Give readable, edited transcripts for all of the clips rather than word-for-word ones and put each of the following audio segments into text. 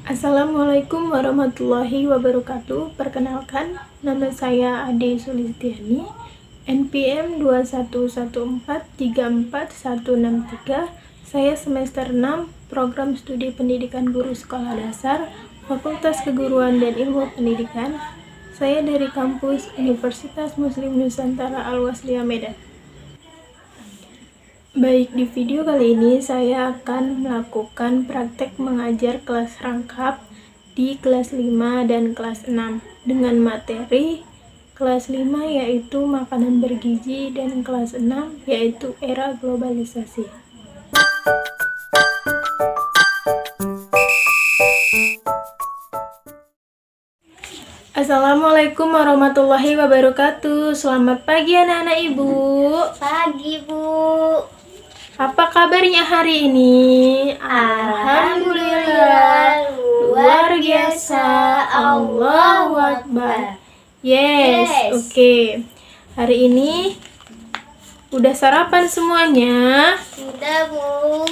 Assalamualaikum warahmatullahi wabarakatuh. Perkenalkan, nama saya Ade Sulistiani, NPM 211434163. Saya semester 6, Program Studi Pendidikan Guru Sekolah Dasar, Fakultas Keguruan dan Ilmu Pendidikan. Saya dari kampus Universitas Muslim Nusantara Al-Wasliyah Medan. Baik, di video kali ini saya akan melakukan praktek mengajar kelas rangkap di kelas 5 dan kelas 6 dengan materi kelas 5 yaitu makanan bergizi dan kelas 6 yaitu era globalisasi. Assalamualaikum warahmatullahi wabarakatuh. Selamat pagi anak-anak ibu. Pagi, Bu. Apa kabarnya hari ini? Alhamdulillah, luar biasa. Allahu Akbar. Yes. Oke. Hari ini udah sarapan semuanya? Sudah, Bu.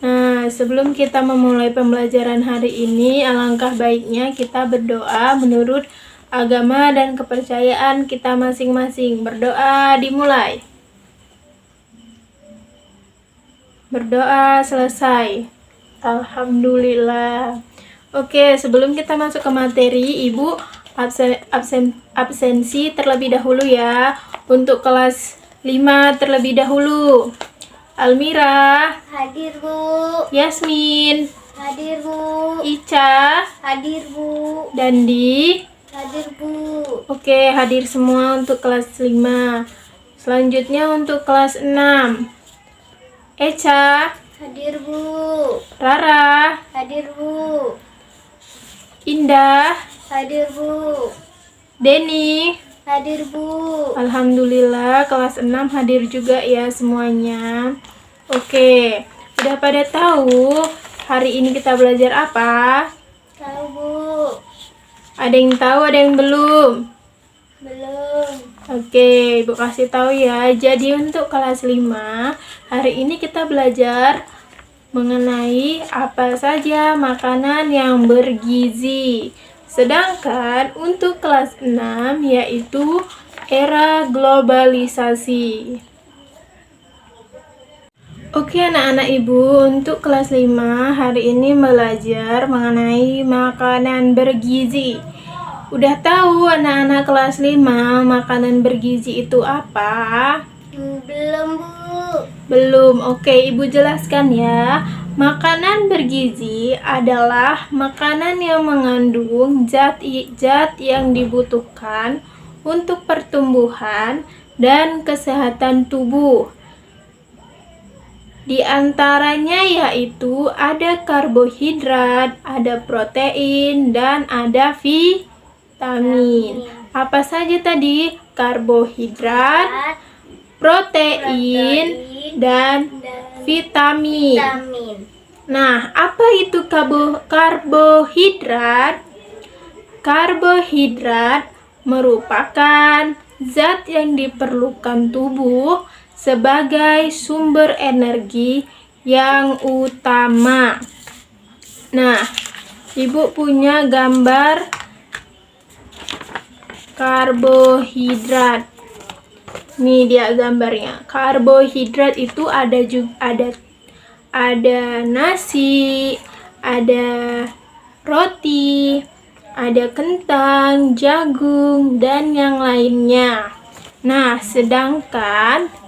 Nah, sebelum kita memulai pembelajaran hari ini, alangkah baiknya kita berdoa menurut agama dan kepercayaan kita masing-masing. Berdoa dimulai. Berdoa selesai. Alhamdulillah. Oke, sebelum kita masuk ke materi, Ibu absensi terlebih dahulu ya. Untuk kelas 5 terlebih dahulu. Almira, Hadir, Bu. Yasmin, Hadir, Bu. Ica, Hadir, Bu. Dandi. Hadir, Bu. Oke, hadir semua untuk kelas 5. Selanjutnya untuk kelas 6. Eca, Hadir, Bu. Rara, Hadir, Bu. Indah, Hadir, Bu. Denny. Hadir, Bu. Alhamdulillah kelas 6 hadir juga ya semuanya. Oke, udah pada tahu hari ini kita belajar apa? Tahu, Bu. Ada yang tahu, ada yang belum? Belum. Oke, Ibu kasih tahu ya. Jadi untuk kelas 5, hari ini kita belajar mengenai apa saja makanan yang bergizi. Sedangkan untuk kelas 6 yaitu era globalisasi. Oke anak-anak ibu, untuk kelas 5 hari ini belajar mengenai makanan bergizi. Udah tahu anak-anak kelas 5 makanan bergizi itu apa? Belum, Bu. Belum. Oke, Ibu jelaskan ya. Makanan bergizi adalah makanan yang mengandung zat yang dibutuhkan untuk pertumbuhan dan kesehatan tubuh. Di antaranya yaitu ada karbohidrat, ada protein, dan ada vitamin. Apa saja tadi? Karbohidrat, protein, dan vitamin. Nah, apa itu karbohidrat? Karbohidrat merupakan zat yang diperlukan tubuh sebagai sumber energi yang utama. Nah, Ibu punya gambar karbohidrat. Nih dia gambarnya. Karbohidrat itu ada nasi, ada roti, ada kentang, jagung, dan yang lainnya. Nah, sedangkan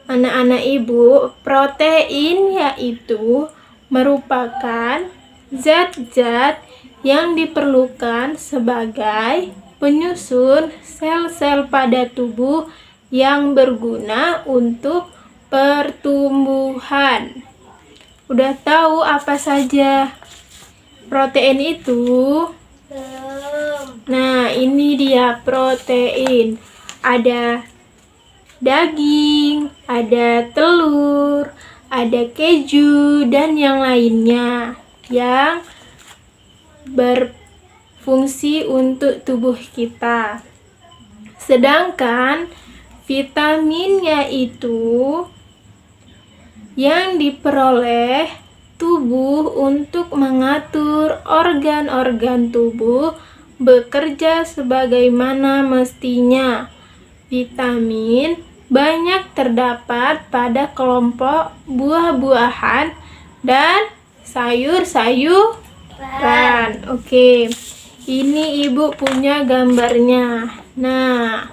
anak-anak ibu, protein yaitu merupakan zat-zat yang diperlukan sebagai penyusun sel-sel pada tubuh yang berguna untuk pertumbuhan. Udah tahu apa saja protein itu? Belum. Nah, ini dia protein. Ada daging, ada telur, ada keju, dan yang lainnya yang berfungsi untuk tubuh kita. Sedangkan vitaminnya itu yang diperoleh tubuh untuk mengatur organ-organ tubuh bekerja sebagaimana mestinya. Vitamin banyak terdapat pada kelompok buah-buahan dan sayur-sayuran. Oke, ini ibu punya gambarnya. Nah,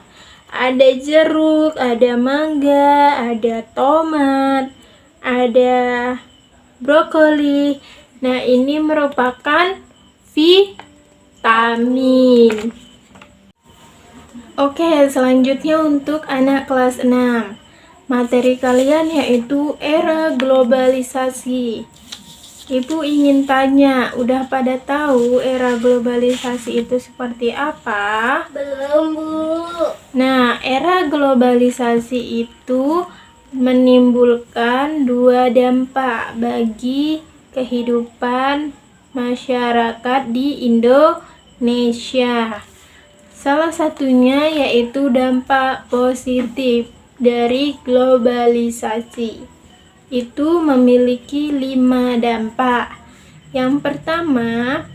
ada jeruk, ada mangga, ada tomat, ada brokoli. Nah, ini merupakan vitamin. Oke, selanjutnya untuk anak kelas 6. Materi kalian yaitu era globalisasi. Ibu ingin tanya, udah pada tahu era globalisasi itu seperti apa? Belum, Bu. Nah, era globalisasi itu menimbulkan dua dampak bagi kehidupan masyarakat di Indonesia. Salah satunya yaitu dampak positif dari globalisasi. Itu memiliki 5 dampak. Yang pertama,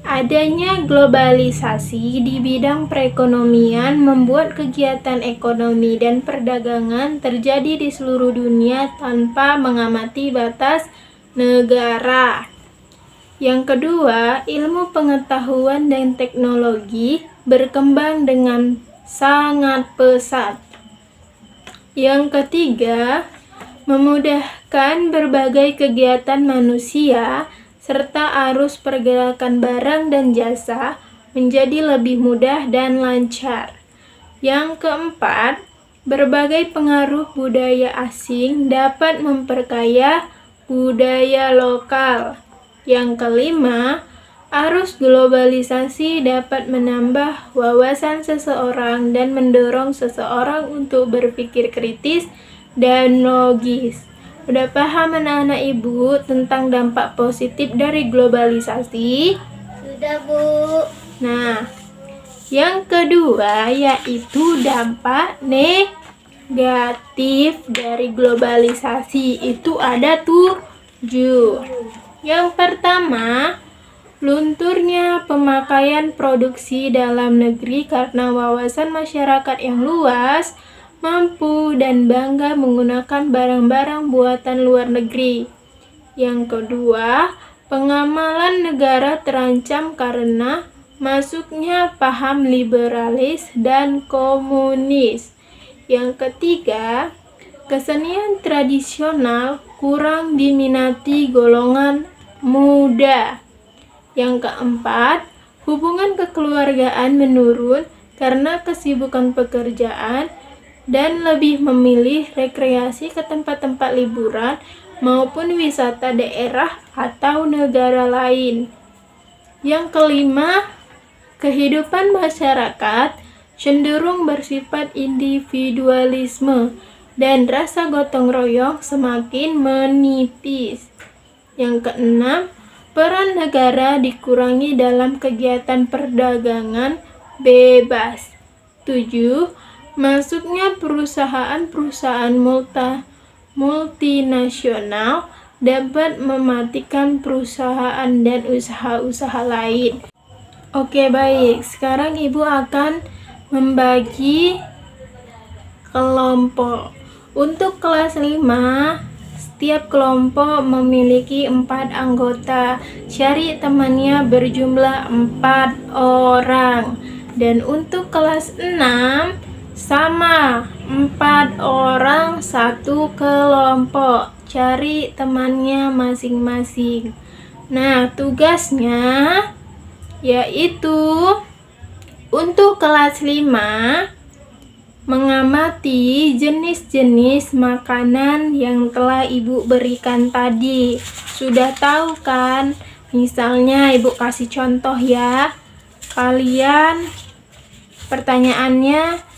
adanya globalisasi di bidang perekonomian membuat kegiatan ekonomi dan perdagangan terjadi di seluruh dunia tanpa mengamati batas negara. Yang kedua, ilmu pengetahuan dan teknologi berkembang dengan sangat pesat. Yang ketiga, memudahkan berbagai kegiatan manusia serta arus pergerakan barang dan jasa menjadi lebih mudah dan lancar. Yang keempat, berbagai pengaruh budaya asing dapat memperkaya budaya lokal. Yang kelima, arus globalisasi dapat menambah wawasan seseorang dan mendorong seseorang untuk berpikir kritis dan logis. Udah paham anak-anak ibu tentang dampak positif dari globalisasi? Sudah, Bu. Nah, yang kedua yaitu dampak negatif dari globalisasi. Itu ada 7. Yang pertama, lunturnya pemakaian produksi dalam negeri karena wawasan masyarakat yang luas, mampu dan bangga menggunakan barang-barang buatan luar negeri. Yang kedua, pengamalan negara terancam karena masuknya paham liberalis dan komunis. Yang ketiga, kesenian tradisional kurang diminati golongan muda. Yang keempat, hubungan kekeluargaan menurun karena kesibukan pekerjaan dan lebih memilih rekreasi ke tempat-tempat liburan maupun wisata daerah atau negara lain. Yang kelima, kehidupan masyarakat cenderung bersifat individualisme dan rasa gotong royong semakin menipis. Yang keenam, peran negara dikurangi dalam kegiatan perdagangan bebas. 7. Masuknya perusahaan-perusahaan multinasional dapat mematikan perusahaan dan usaha-usaha lain. Oke, baik. Sekarang Ibu akan membagi kelompok. Untuk kelas 5, setiap kelompok memiliki 4 anggota. Cari temannya berjumlah 4 orang. Dan untuk kelas 6, sama 4 orang satu kelompok. Cari temannya masing-masing. Nah, tugasnya yaitu untuk kelas 5 mengamati jenis-jenis makanan yang telah Ibu berikan tadi. Sudah tahu kan? Misalnya Ibu kasih contoh ya. Kalian pertanyaannya,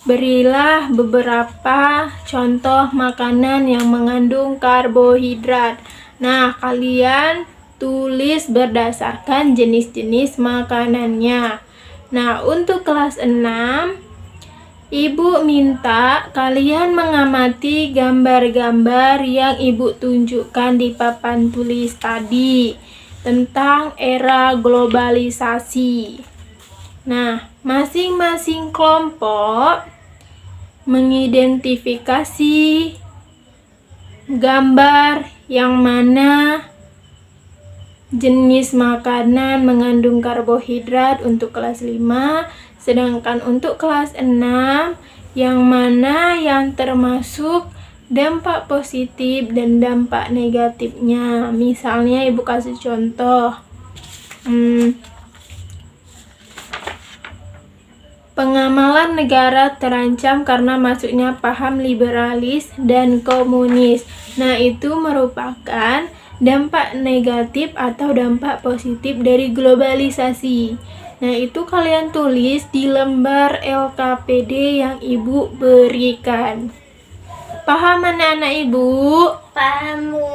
berilah beberapa contoh makanan yang mengandung karbohidrat. Nah, kalian tulis berdasarkan jenis-jenis makanannya. Nah, untuk kelas 6 Ibu minta kalian mengamati gambar-gambar yang Ibu tunjukkan di papan tulis tadi tentang era globalisasi. Nah, masing-masing kelompok mengidentifikasi gambar yang mana jenis makanan mengandung karbohidrat untuk kelas 5, sedangkan untuk kelas 6 yang mana yang termasuk dampak positif dan dampak negatifnya. Misalnya Ibu kasih contoh, pengamalan negara terancam karena masuknya paham liberalis dan komunis. Nah, itu merupakan dampak negatif atau dampak positif dari globalisasi. Nah, itu kalian tulis di lembar LKPD yang Ibu berikan. Paham anak-anak Ibu? Paham, Bu.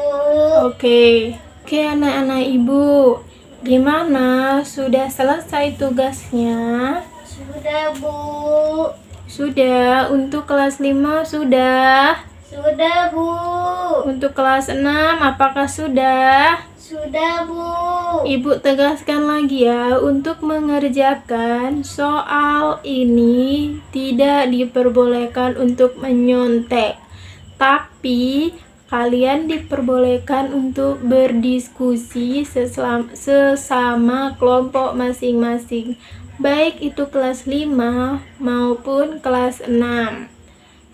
Oke, anak-anak Ibu, gimana? Sudah selesai tugasnya? Sudah, Bu. Sudah. Untuk kelas 5 sudah? Sudah, Bu. Untuk kelas 6 apakah sudah? Sudah, Bu. Ibu tegaskan lagi ya, untuk mengerjakan soal ini tidak diperbolehkan untuk menyontek, tapi kalian diperbolehkan untuk berdiskusi sesama kelompok masing-masing, baik itu kelas 5 maupun kelas 6.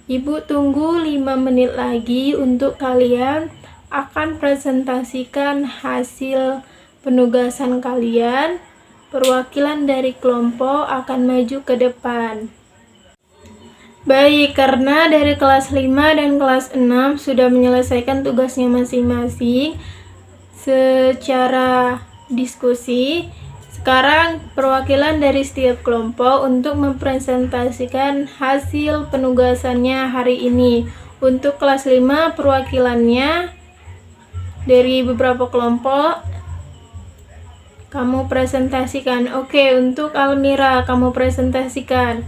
Ibu tunggu 5 menit lagi untuk kalian akan presentasikan hasil penugasan kalian. Perwakilan dari kelompok akan maju ke depan. Baik, karena dari kelas 5 dan kelas 6 sudah menyelesaikan tugasnya masing-masing secara diskusi, sekarang perwakilan dari setiap kelompok untuk mempresentasikan hasil penugasannya hari ini. Untuk kelas 5 perwakilannya dari beberapa kelompok kamu presentasikan. Oke, untuk Almira kamu presentasikan.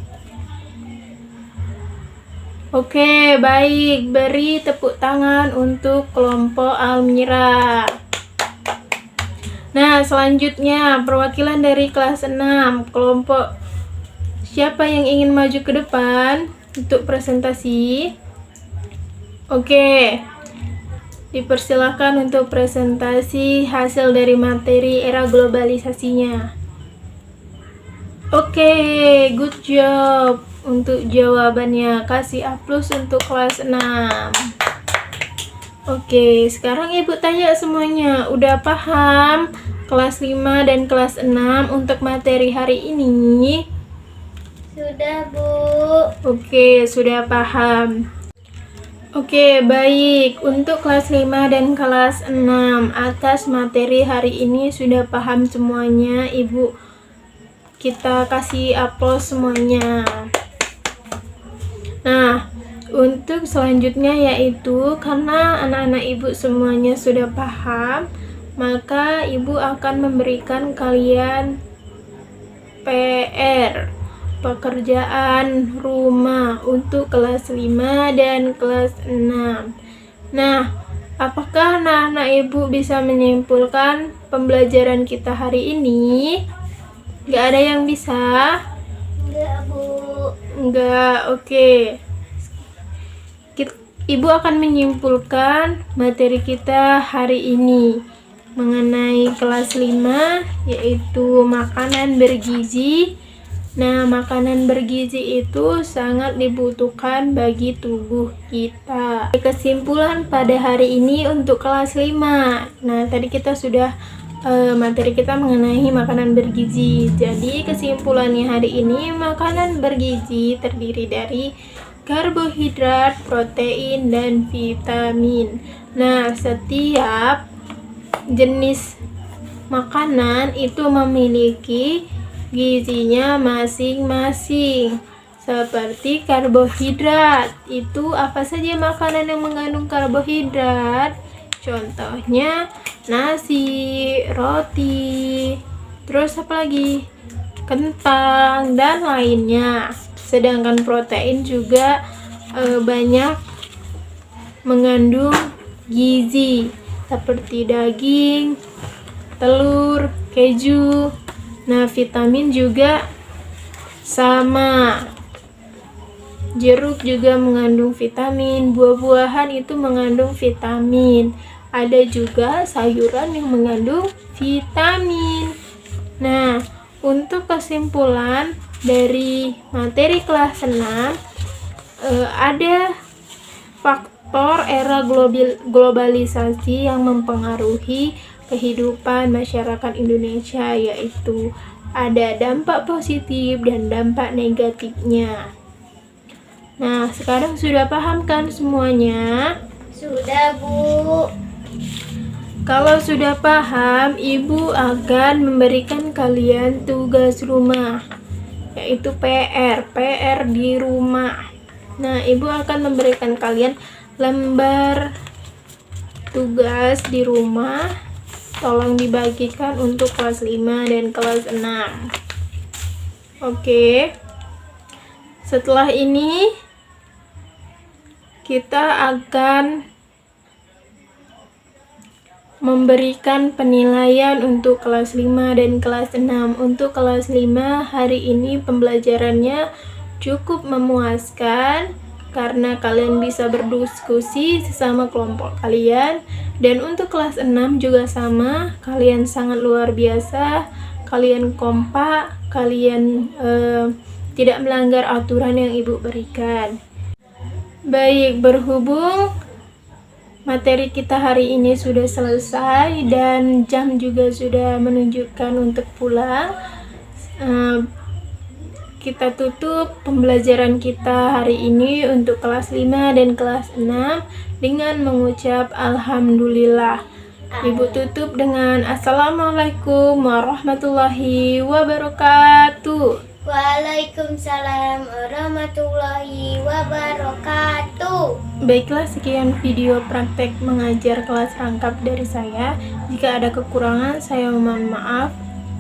Oke, baik. Beri tepuk tangan untuk kelompok Almira. Nah, selanjutnya perwakilan dari kelas 6, kelompok siapa yang ingin maju ke depan untuk presentasi? Oke, dipersilakan untuk presentasi hasil dari materi era globalisasinya. Oke, good job untuk jawabannya. Kasih A+ untuk kelas 6. Oke, sekarang Ibu tanya semuanya, udah paham kelas 5 dan kelas 6 untuk materi hari ini? Sudah, Bu. Oke, sudah paham. Oke, baik. Untuk kelas 5 dan kelas 6 atas materi hari ini sudah paham semuanya. Ibu, kita kasih aplaus semuanya. Nah, untuk selanjutnya yaitu karena anak-anak Ibu semuanya sudah paham, maka Ibu akan memberikan kalian PR, pekerjaan rumah untuk kelas 5 dan kelas 6. Nah, apakah anak-anak Ibu bisa menyimpulkan pembelajaran kita hari ini? Gak ada yang bisa? Enggak, Bu. Enggak, oke. Ibu akan menyimpulkan materi kita hari ini mengenai kelas 5, yaitu makanan bergizi. Nah, makanan bergizi itu sangat dibutuhkan bagi tubuh kita. Kesimpulan pada hari ini untuk kelas 5. Nah, tadi kita sudah materi kita mengenai makanan bergizi. Jadi, kesimpulannya hari ini makanan bergizi terdiri dari karbohidrat, protein, dan vitamin. Nah, setiap jenis makanan itu memiliki gizinya masing-masing. Seperti karbohidrat, itu apa saja makanan yang mengandung karbohidrat? Contohnya nasi, roti, terus apa lagi? Kentang dan lainnya. Sedangkan protein juga banyak mengandung gizi seperti daging, telur, keju. Nah, vitamin juga sama. Jeruk juga mengandung vitamin, buah-buahan itu mengandung vitamin. Ada juga sayuran yang mengandung vitamin. Nah, untuk kesimpulan dari materi kelas 6, ada faktor era globalisasi yang mempengaruhi kehidupan masyarakat Indonesia, yaitu ada dampak positif dan dampak negatifnya. Nah, sekarang sudah paham kan semuanya? Sudah, Bu. Kalau sudah paham, Ibu akan memberikan kalian tugas rumah, yaitu PR di rumah. Nah, Ibu akan memberikan kalian lembar tugas di rumah. Tolong dibagikan untuk kelas 5 dan kelas 6. Oke. Setelah ini kita akan memberikan penilaian untuk kelas 5 dan kelas 6. Untuk kelas 5 hari ini pembelajarannya cukup memuaskan karena kalian bisa berdiskusi sesama kelompok kalian. Dan untuk kelas 6 juga sama, kalian sangat luar biasa, kalian kompak, kalian tidak melanggar aturan yang Ibu berikan. Baik, berhubung materi kita hari ini sudah selesai dan jam juga sudah menunjukkan untuk pulang, kita tutup pembelajaran kita hari ini untuk kelas 5 dan kelas 6 dengan mengucap Alhamdulillah. Ibu tutup dengan Assalamualaikum warahmatullahi wabarakatuh. Waalaikumsalam warahmatullahi wabarakatuh. Baiklah, sekian video praktek mengajar kelas rangkap dari saya. Jika ada kekurangan, saya mohon maaf.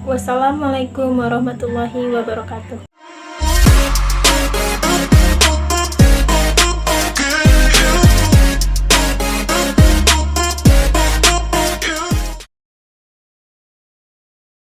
Wassalamualaikum warahmatullahi wabarakatuh.